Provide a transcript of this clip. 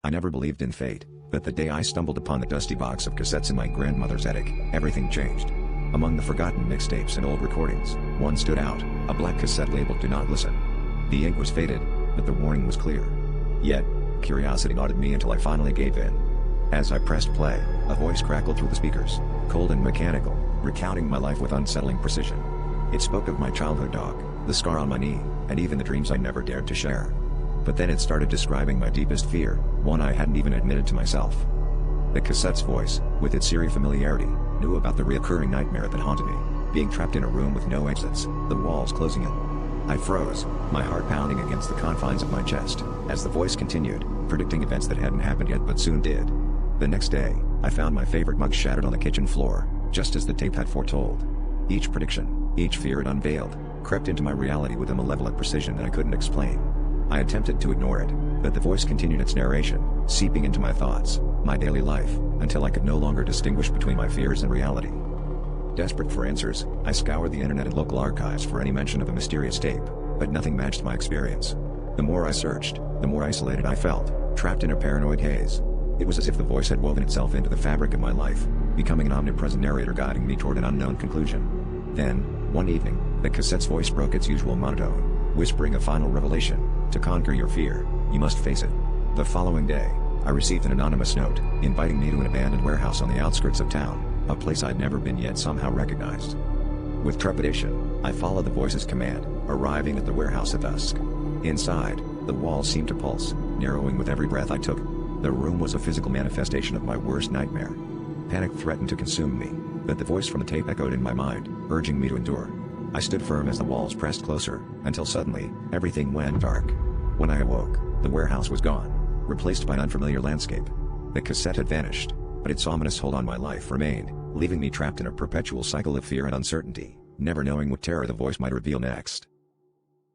I never believed in fate, but the day I stumbled upon the dusty box of cassettes in my grandmother's attic, everything changed. Among the forgotten mixtapes and old recordings, one stood out, a black cassette labeled "Do Not Listen." The ink was faded, but the warning was clear. Yet, curiosity gnawed at me until I finally gave in. As I pressed play, a voice crackled through the speakers, cold and mechanical, recounting my life with unsettling precision. It spoke of my childhood dog, the scar on my knee, and even the dreams I never dared to share. But then it started describing my deepest fear, one I hadn't even admitted to myself. The cassette's voice, with its eerie familiarity, knew about the recurring nightmare that haunted me, being trapped in a room with no exits, the walls closing in. I froze, my heart pounding against the confines of my chest, as the voice continued, predicting events that hadn't happened yet but soon did. The next day, I found my favorite mug shattered on the kitchen floor, just as the tape had foretold. Each prediction, each fear it unveiled, crept into my reality with a malevolent precision that I couldn't explain. I attempted to ignore it, but the voice continued its narration, seeping into my thoughts, my daily life, until I could no longer distinguish between my fears and reality. Desperate for answers, I scoured the internet and local archives for any mention of a mysterious tape, but nothing matched my experience. The more I searched, the more isolated I felt, trapped in a paranoid haze. It was as if the voice had woven itself into the fabric of my life, becoming an omnipresent narrator guiding me toward an unknown conclusion. Then, one evening, the cassette's voice broke its usual monotone, whispering a final revelation: to conquer your fear, you must face it. The following day, I received an anonymous note, inviting me to an abandoned warehouse on the outskirts of town, a place I'd never been yet somehow recognized. With trepidation, I followed the voice's command, arriving at the warehouse at dusk. Inside, the walls seemed to pulse, narrowing with every breath I took. The room was a physical manifestation of my worst nightmare. Panic threatened to consume me, but the voice from the tape echoed in my mind, urging me to endure. I stood firm as the walls pressed closer, until suddenly, everything went dark. When I awoke, the warehouse was gone, replaced by an unfamiliar landscape. The cassette had vanished, but its ominous hold on my life remained, leaving me trapped in a perpetual cycle of fear and uncertainty, never knowing what terror the voice might reveal next.